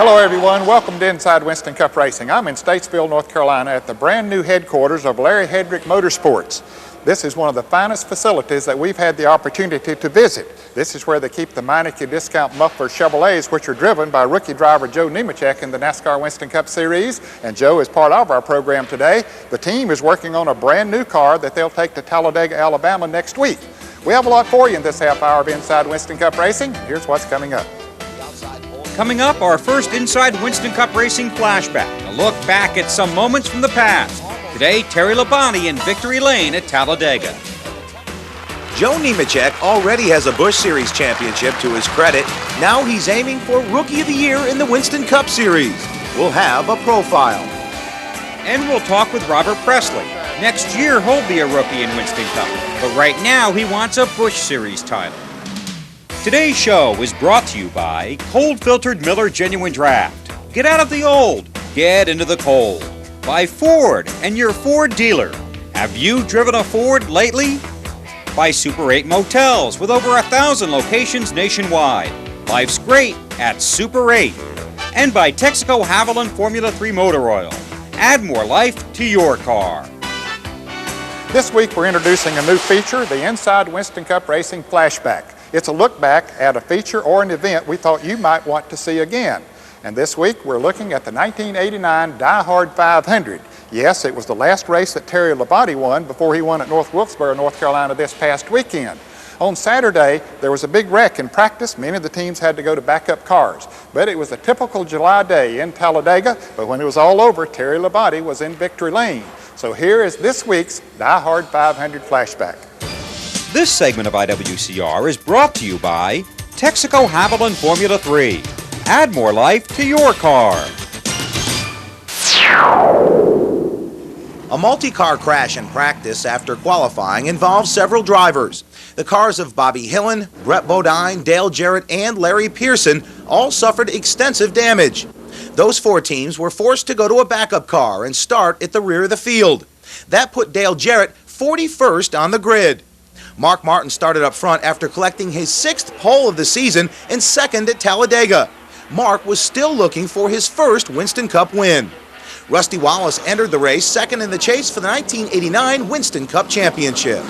Hello everyone, welcome to Inside Winston Cup Racing. I'm in Statesville, North Carolina at the brand new headquarters of Larry Hedrick Motorsports. This is one of the finest facilities that we've had the opportunity to visit. This is where they keep the Meineke discount muffler Chevrolets, which are driven by rookie driver Joe Nemechek in the NASCAR Winston Cup Series. And Joe is part of our program today. The team is working on a brand new car that they'll take to Talladega, Alabama next week. We have a lot for you in this half hour of Inside Winston Cup Racing. Here's what's coming up. Coming up, our first Inside Winston Cup Racing flashback, a look back at some moments from the past. Today, Terry Labonte in Victory Lane at Talladega. Joe Nemechek already has a Busch Series championship to his credit. Now he's aiming for Rookie of the Year in the Winston Cup Series. We'll have a profile. And we'll talk with Robert Presley. Next year, he'll be a rookie in Winston Cup, but right now he wants a Busch Series title. Today's show is brought to you by Cold Filtered Miller Genuine Draft. Get out of the old, get into the cold. By Ford and your Ford dealer. Have you driven a Ford lately? By Super 8 Motels with over 1,000 locations nationwide. Life's great at Super 8. And by Texaco Haviland Formula 3 Motor Oil. Add more life to your car. This week we're introducing a new feature, the Inside Winston Cup Racing Flashback. It's a look back at a feature or an event we thought you might want to see again. And this week we're looking at the 1989 Die Hard 500. Yes, it was the last race that Terry Labonte won before he won at North Wilkesboro, North Carolina this past weekend. On Saturday, there was a big wreck in practice. Many of the teams had to go to backup cars. But it was a typical July day in Talladega. But when it was all over, Terry Labonte was in Victory Lane. So here is this week's Die Hard 500 flashback. This segment of IWCR is brought to you by Texaco Haviland Formula 3. Add more life to your car. A multi-car crash in practice after qualifying involves several drivers. The cars of Bobby Hillin, Brett Bodine, Dale Jarrett, and Larry Pearson all suffered extensive damage. Those four teams were forced to go to a backup car and start at the rear of the field. That put Dale Jarrett 41st on the grid. Mark Martin started up front after collecting his 6th pole of the season and 2nd at Talladega. Mark was still looking for his first Winston Cup win. Rusty Wallace entered the race 2nd in the chase for the 1989 Winston Cup Championship.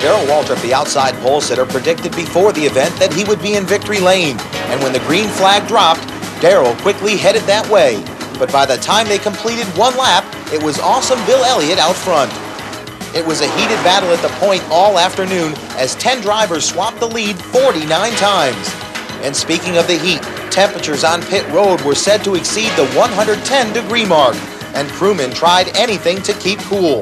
Darrell Waltrip, the outside pole sitter, predicted before the event that he would be in Victory Lane. And when the green flag dropped, Darrell quickly headed that way. But by the time they completed one lap, it was awesome Bill Elliott out front. It was a heated battle at the point all afternoon as 10 drivers swapped the lead 49 times. And speaking of the heat, temperatures on pit road were said to exceed the 110-degree mark, and crewmen tried anything to keep cool.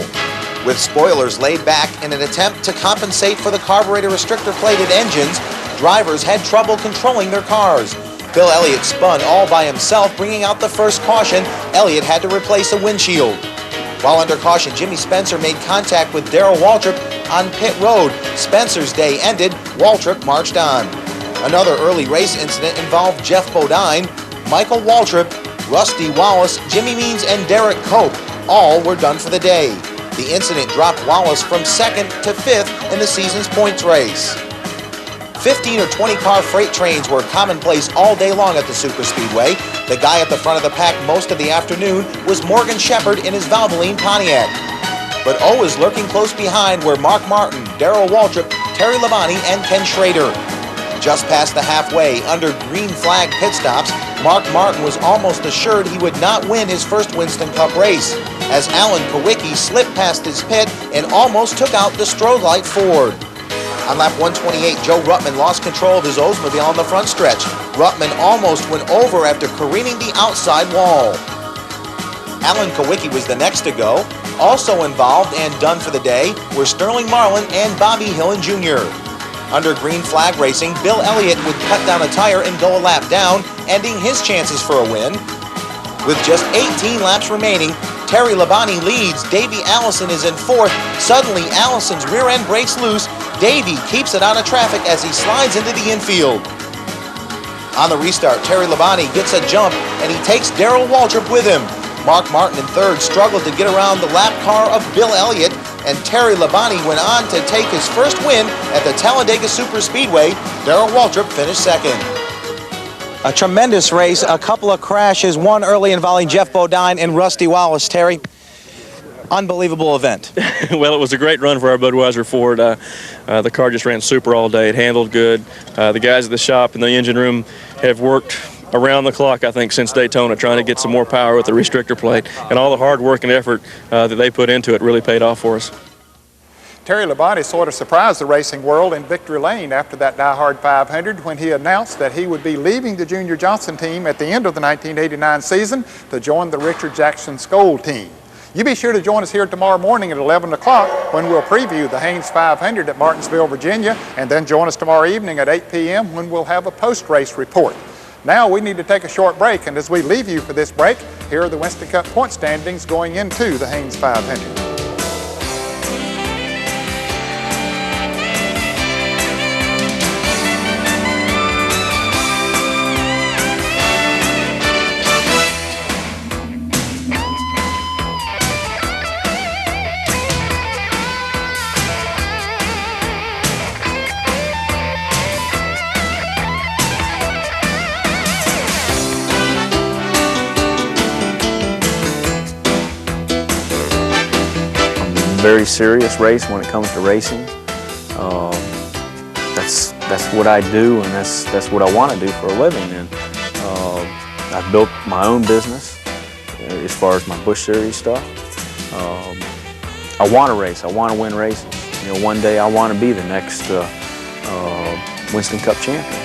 With spoilers laid back in an attempt to compensate for the carburetor restrictor-plated engines, drivers had trouble controlling their cars. Bill Elliott spun all by himself, bringing out the first caution. Elliott had to replace a windshield. While under caution, Jimmy Spencer made contact with Darrell Waltrip on pit road. Spencer's day ended. Waltrip marched on. Another early race incident involved Jeff Bodine, Michael Waltrip, Rusty Wallace, Jimmy Means, and Derek Cope. All were done for the day. The incident dropped Wallace from 2nd to 5th in the season's points race. 15 or 20 car freight trains were commonplace all day long at the superspeedway. The guy at the front of the pack most of the afternoon was Morgan Shepherd in his Valvoline Pontiac. But O is lurking close behind were Mark Martin, Darrell Waltrip, Terry Labonte, and Ken Schrader. Just past the halfway, under green flag pit stops, Mark Martin was almost assured he would not win his first Winston Cup race, as Alan Kowicki slipped past his pit and almost took out the Strode Light Ford. On lap 128, Joe Ruttman lost control of his Oldsmobile on the front stretch. Ruttman almost went over after careening the outside wall. Alan Kowicki was the next to go. Also involved and done for the day were Sterling Marlin and Bobby Hillin Jr. Under green flag racing, Bill Elliott would cut down a tire and go a lap down, ending his chances for a win. With just 18 laps remaining, Terry Labonte leads. Davey Allison is in 4th. Suddenly, Allison's rear end breaks loose. Davey keeps it out of traffic as he slides into the infield. On the restart, Terry Labonte gets a jump, and he takes Darrell Waltrip with him. Mark Martin in 3rd struggled to get around the lap car of Bill Elliott, and Terry Labonte went on to take his first win at the Talladega Superspeedway. Darrell Waltrip finished 2nd. A tremendous race, a couple of crashes, one early involving Jeff Bodine and Rusty Wallace. Terry, unbelievable event. Well, it was a great run for our Budweiser Ford. The car just ran super all day. It handled good. The guys at the shop and the engine room have worked around the clock, I think, since Daytona, trying to get some more power with the restrictor plate. And all the hard work and effort that they put into it really paid off for us. Terry Labonte sort of surprised the racing world in victory lane after that Die-Hard 500 when he announced that he would be leaving the Junior Johnson team at the end of the 1989 season to join the Richard Jackson Skoll team. You be sure to join us here tomorrow morning at 11 o'clock when we'll preview the Haynes 500 at Martinsville, Virginia, and then join us tomorrow evening at 8 p.m. when we'll have a post-race report. Now we need to take a short break, and as we leave you for this break, here are the Winston Cup point standings going into the Haynes 500. Very serious race when it comes to racing. That's what I do, and that's what I want to do for a living. And I've built my own business as far as my Busch Series stuff. I want to race. I want to win races. You know, one day I want to be the next Winston Cup champion.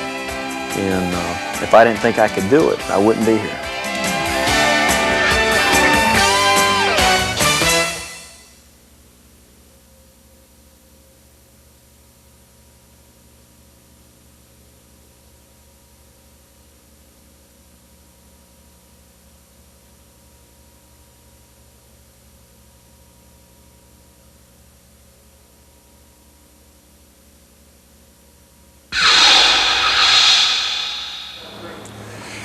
And if I didn't think I could do it, I wouldn't be here.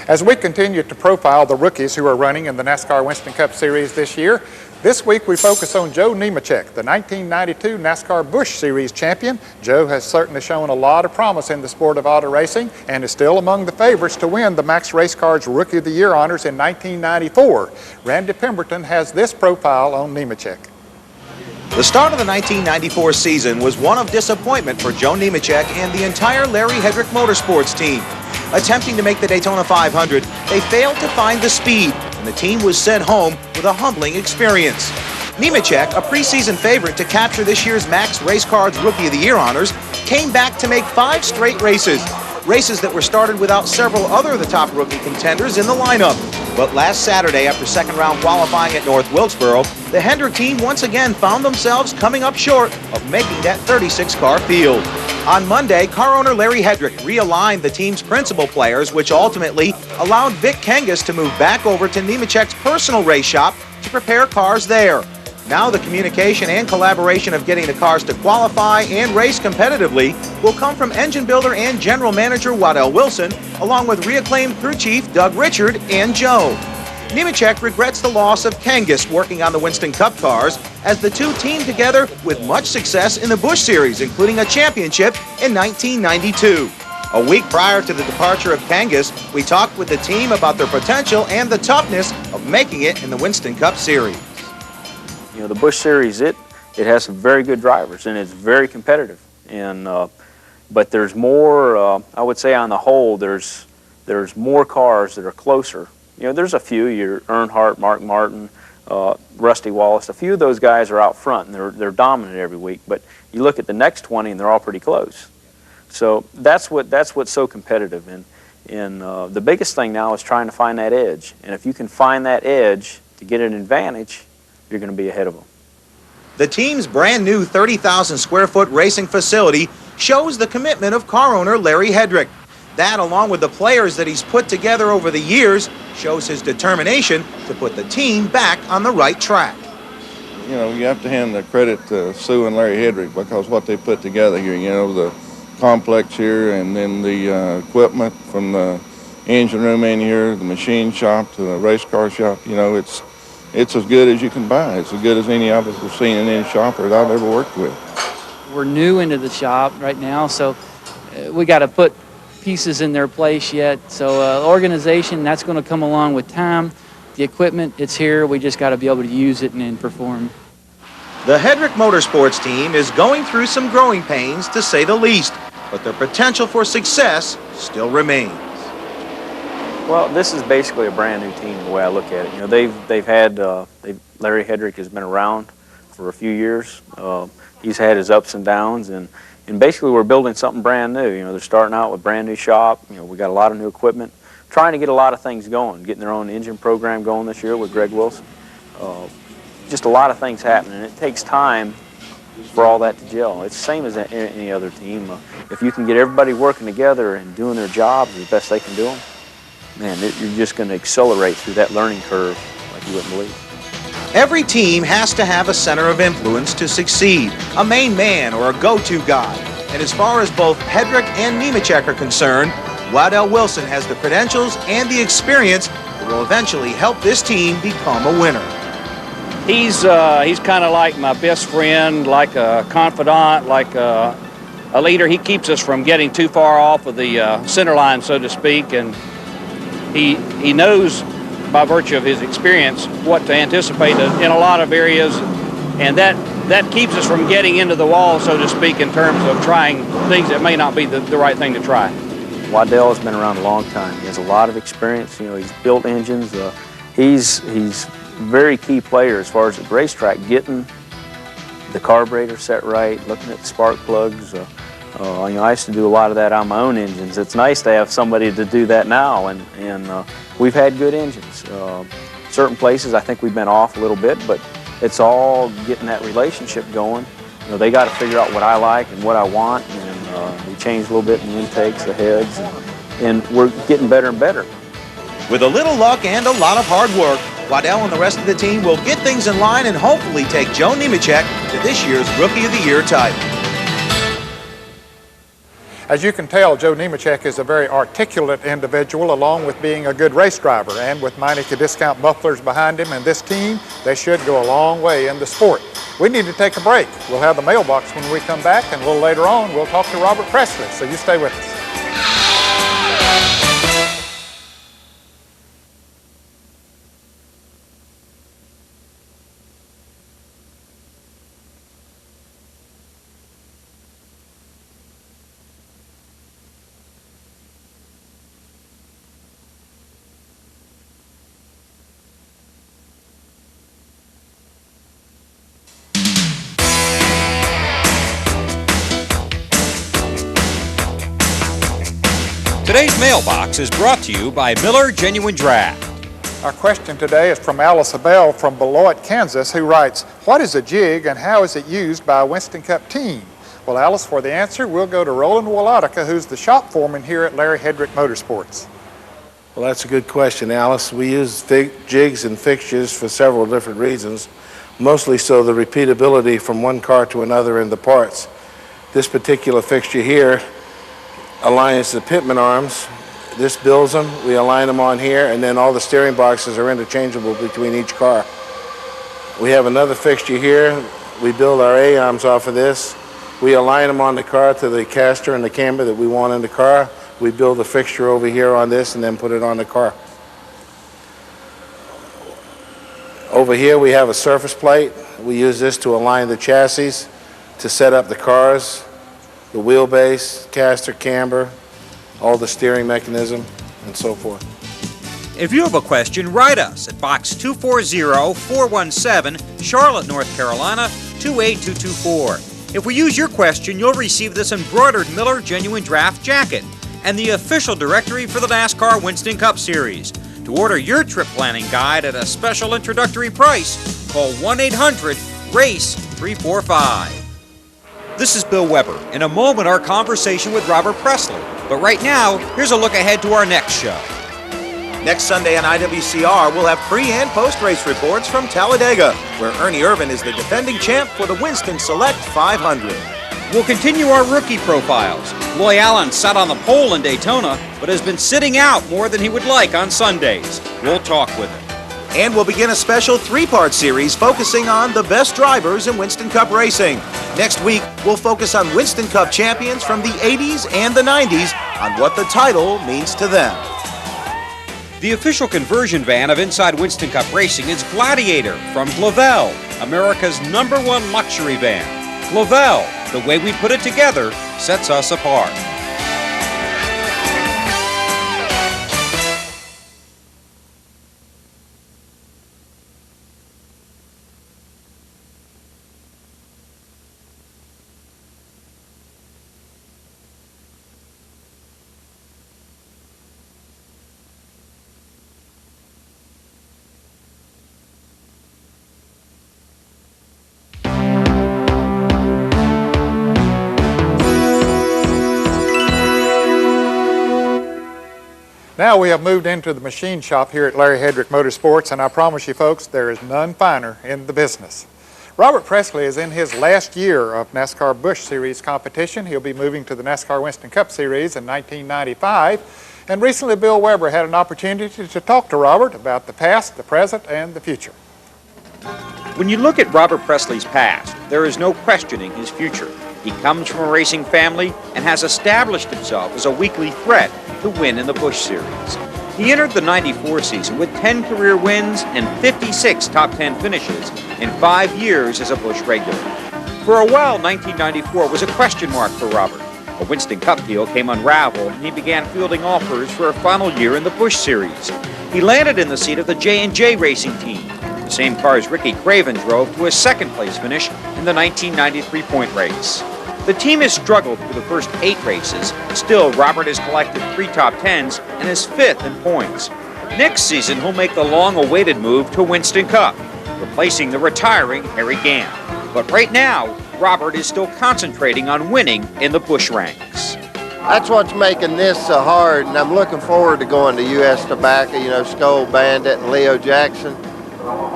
As we continue to profile the rookies who are running in the NASCAR Winston Cup Series this year, this week we focus on Joe Nemechek, the 1992 NASCAR Busch Series champion. Joe has certainly shown a lot of promise in the sport of auto racing and is still among the favorites to win the Max Race Cars Rookie of the Year honors in 1994. Randy Pemberton has this profile on Nemechek. The start of the 1994 season was one of disappointment for Joe Nemechek and the entire Larry Hedrick Motorsports team. Attempting to make the Daytona 500, they failed to find the speed, and the team was sent home with a humbling experience. Nemechek, a preseason favorite to capture this year's Max Race Cars Rookie of the Year honors, came back to make 5 straight races that were started without several other of the top rookie contenders in the lineup. But last Saturday, after second-round qualifying at North Wilkesboro, the Hendrick team once again found themselves coming up short of making that 36-car field. On Monday, car owner Larry Hedrick realigned the team's principal players, which ultimately allowed Vic Kangas to move back over to Nemechek's personal race shop to prepare cars there. Now the communication and collaboration of getting the cars to qualify and race competitively will come from engine builder and general manager Waddell Wilson, along with reacclaimed crew chief Doug Richard and Joe. Nemechek regrets the loss of Kangas working on the Winston Cup cars, as the two teamed together with much success in the Busch Series, including a championship in 1992. A week prior to the departure of Kangas, we talked with the team about their potential and the toughness of making it in the Winston Cup Series. You know, the Busch Series, it has some very good drivers, and it's very competitive. And but there's more. I would say on the whole, there's more cars that are closer. You know, there's a few. Your Earnhardt, Mark Martin, Rusty Wallace. A few of those guys are out front, and they're dominant every week. But you look at the next 20, and they're all pretty close. So that's what's so competitive. And the biggest thing now is trying to find that edge. And if you can find that edge to get an advantage, you're going to be ahead of them. The team's brand new 30,000 square foot racing facility shows the commitment of car owner Larry Hedrick. That, along with the players that he's put together over the years, shows his determination to put the team back on the right track. You know, you have to hand the credit to Sue and Larry Hedrick, because what they put together here, you know, the complex here, and then the equipment from the engine room in here, the machine shop to the race car shop, you know, it's as good as you can buy. It's as good as any of us have seen in any shop that I've ever worked with. We're new into the shop right now, so we got to put pieces in their place yet. So organization, that's going to come along with time. The equipment, it's here. We just got to be able to use it and perform. The Hedrick Motorsports team is going through some growing pains, to say the least, but their potential for success still remains. Well, this is basically a brand new team, the way I look at it. You know, they've had Larry Hedrick has been around for a few years. He's had his ups and downs, and basically we're building something brand new. You know, they're starting out with a brand new shop. You know, we got a lot of new equipment, trying to get a lot of things going, getting their own engine program going this year with Greg Wilson. Just a lot of things happening, and it takes time for all that to gel. It's the same as any other team. If you can get everybody working together and doing their jobs as best they can do them, man, you're just going to accelerate through that learning curve like you wouldn't believe. Every team has to have a center of influence to succeed, a main man or a go-to guy. And as far as both Hedrick and Nemechek are concerned, Waddell Wilson has the credentials and the experience that will eventually help this team become a winner. He's kind of like my best friend, like a confidant, like a leader. He keeps us from getting too far off of the center line, so to speak, and he knows by virtue of his experience what to anticipate in a lot of areas, and that keeps us from getting into the wall, so to speak, in terms of trying things that may not be the right thing to try. Waddell has been around a long time. He has a lot of experience. You know, he's built engines. He's very key player as far as the racetrack, getting the carburetor set right, looking at the spark plugs. You know, I used to do a lot of that on my own engines. It's nice to have somebody to do that now, and we've had good engines. Certain places I think we've been off a little bit, but it's all getting that relationship going. You know, they got to figure out what I like and what I want, and we changed a little bit in the intakes, the heads, and we're getting better and better. With a little luck and a lot of hard work, Waddell and the rest of the team will get things in line and hopefully take Joe Nemechek to this year's Rookie of the Year title. As you can tell, Joe Nemechek is a very articulate individual, along with being a good race driver. And with Meineke Discount Mufflers behind him and this team, they should go a long way in the sport. We need to take a break. We'll have the mailbox when we come back, and a little later on, we'll talk to Robert Presley. So you stay with us. Today's mailbox is brought to you by Miller Genuine Draft. Our question today is from Alice Abell from Beloit, Kansas, who writes, "What is a jig and how is it used by a Winston Cup team?" Well, Alice, for the answer, we'll go to Roland Wolotica, who's the shop foreman here at Larry Hedrick Motorsports. Well, that's a good question, Alice. We use jigs and fixtures for several different reasons, mostly so the repeatability from one car to another in the parts. This particular fixture here aligns the pitman arms. This builds them. We align them on here, and then all the steering boxes are interchangeable between each car. We have another fixture here. We build our A-arms off of this. We align them on the car to the caster and the camber that we want in the car. We build a fixture over here on this and then put it on the car. Over here we have a surface plate. We use this to align the chassis, to set up the cars, the wheelbase, caster, camber, all the steering mechanism, and so forth. If you have a question, write us at Box 240-417, Charlotte, North Carolina, 28224. If we use your question, you'll receive this embroidered Miller Genuine Draft jacket and the official directory for the NASCAR Winston Cup Series. To order your trip planning guide at a special introductory price, call 1-800-RACE-345. This is Bill Weber. In a moment, our conversation with Robert Presley. But right now, here's a look ahead to our next show. Next Sunday on IWCR, we'll have pre- and post-race reports from Talladega, where Ernie Irvan is the defending champ for the Winston Select 500. We'll continue our rookie profiles. Loy Allen sat on the pole in Daytona, but has been sitting out more than he would like on Sundays. We'll talk with him. And we'll begin a special three-part series focusing on the best drivers in Winston Cup racing. Next week, we'll focus on Winston Cup champions from the 80s and the 90s on what the title means to them. The official conversion van of Inside Winston Cup Racing is Gladiator from Glavel, America's #1 luxury van. Glavel, the way we put it together, sets us apart. Now we have moved into the machine shop here at Larry Hedrick Motorsports, and I promise you folks, there is none finer in the business. Robert Presley is in his last year of NASCAR Busch Series competition. He'll be moving to the NASCAR Winston Cup Series in 1995. And recently Bill Weber had an opportunity to talk to Robert about the past, the present, and the future. When you look at Robert Presley's past, there is no questioning his future. He comes from a racing family and has established himself as a weekly threat to win in the Busch Series. He entered the '94 season with 10 career wins and 56 top 10 finishes in 5 years as a Busch regular. For a while, 1994 was a question mark for Robert. A Winston Cup deal came unraveled, and he began fielding offers for a final year in the Busch Series. He landed in the seat of the J&J Racing team, the same cars Ricky Craven drove to a second-place finish in the 1993 point race. The team has struggled through the first 8 races. Still, Robert has collected 3 top 10s and is 5th in points. Next season, he'll make the long-awaited move to Winston Cup, replacing the retiring Harry Gant. But right now, Robert is still concentrating on winning in the Busch ranks. That's what's making this so hard, and I'm looking forward to going to U.S. Tobacco, Skull Bandit and Leo Jackson.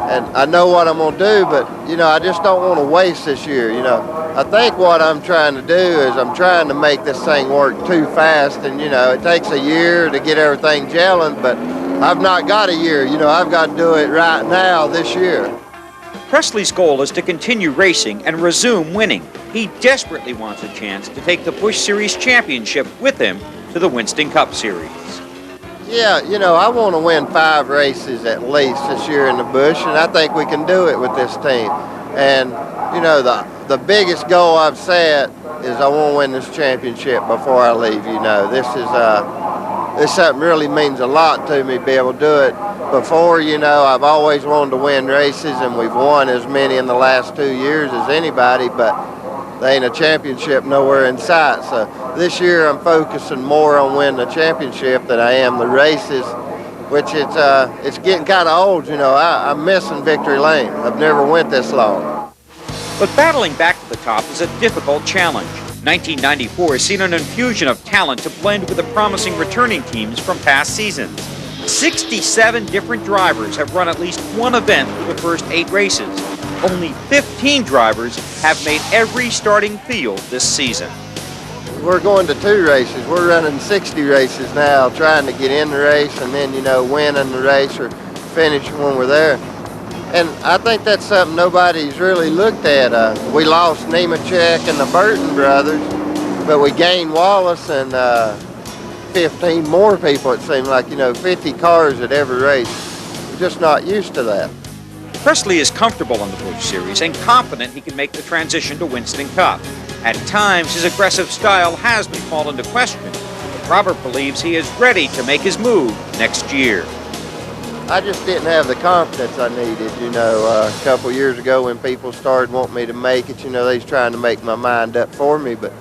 And I know what I'm going to do, but, I just don't want to waste this year, I think what I'm trying to do is I'm trying to make this thing work too fast, and, it takes a year to get everything gelling, but I've not got a year, I've got to do it right now this year. Presley's goal is to continue racing and resume winning. He desperately wants a chance to take the Busch Series championship with him to the Winston Cup Series. Yeah, I want to win 5 races at least this year in the Busch, and I think we can do it with this team. And, the biggest goal I've set is I want to win this championship before I leave, This something really means a lot to me, be able to do it. Before, I've always wanted to win races, and we've won as many in the last 2 years as anybody, but there ain't a championship nowhere in sight. So this year I'm focusing more on winning the championship than I am the races, which it's getting kind of old, I'm missing victory lane. I've never went this long. But battling back to the top is a difficult challenge. 1994 has seen an infusion of talent to blend with the promising returning teams from past seasons. 67 different drivers have run at least one event through the first 8 races. Only 15 drivers have made every starting field this season. We're going to 2 races. We're running 60 races now, trying to get in the race and then, winning the race or finishing when we're there. And I think that's something nobody's really looked at. We lost Nemechek and the Burton brothers, but we gained Wallace and 15 more people, it seemed like, 50 cars at every race. We're just not used to that. Presley is comfortable in the Busch Series and confident he can make the transition to Winston Cup. At times, his aggressive style has been called into question, but Robert believes he is ready to make his move next year. I just didn't have the confidence I needed, a couple years ago when people started wanting me to make it, they was trying to make my mind up for me, but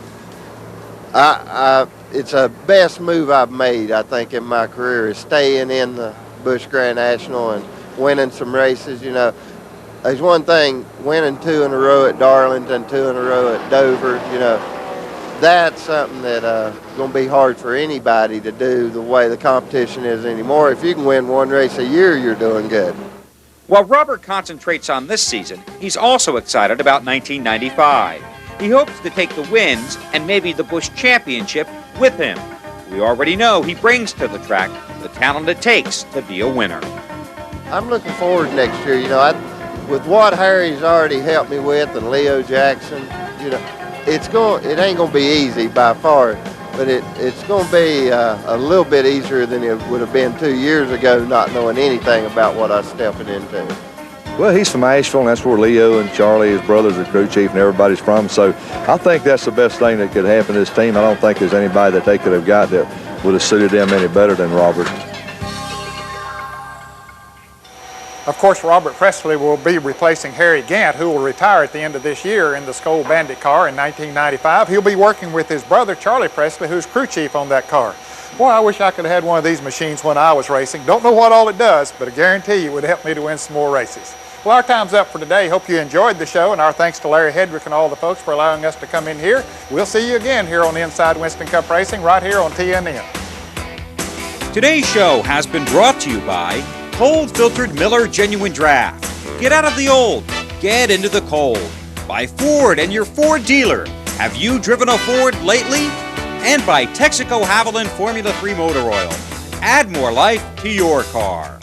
it's the best move I've made, I think, in my career, is staying in the Busch Grand National and winning some races, There's one thing, winning 2 in a row at Darlington, 2 in a row at Dover, that's something that's going to be hard for anybody to do the way the competition is anymore. If you can win 1 race a year, you're doing good. While Robert concentrates on this season, he's also excited about 1995. He hopes to take the wins and maybe the Busch Championship with him. We already know he brings to the track the talent it takes to be a winner. I'm looking forward to next year. With what Harry's already helped me with and Leo Jackson, You know, it ain't gonna be easy by far, but it's gonna be a little bit easier than it would have been 2 years ago, not knowing anything about what I was stepping into. Well, he's from Asheville, and that's where Leo and Charlie, his brothers, the crew chief, and everybody's from. So I think that's the best thing that could happen to this team. I don't think there's anybody that they could have got that would have suited them any better than Robert. Of course, Robert Presley will be replacing Harry Gant, who will retire at the end of this year in the Skoal Bandit car in 1995. He'll be working with his brother, Charlie Presley, who's crew chief on that car. Boy, I wish I could have had one of these machines when I was racing. Don't know what all it does, but I guarantee you it would help me to win some more races. Well, our time's up for today. Hope you enjoyed the show, and our thanks to Larry Hedrick and all the folks for allowing us to come in here. We'll see you again here on Inside Winston Cup Racing, right here on TNN. Today's show has been brought to you by Cold Filtered Miller Genuine Draft. Get out of the old, get into the cold. By Ford and your Ford dealer. Have you driven a Ford lately? And by Texaco Haviland Formula 3 Motor Oil. Add more life to your car.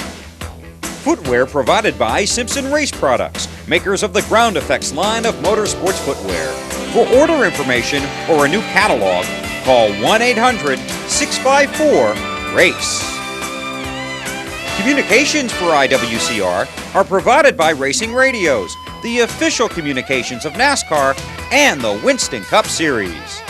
Footwear provided by Simpson Race Products, makers of the Ground Effects line of motorsports footwear. For order information or a new catalog, call 1-800-654-RACE. Communications for IWCR are provided by Racing Radios, the official communications of NASCAR and the Winston Cup Series.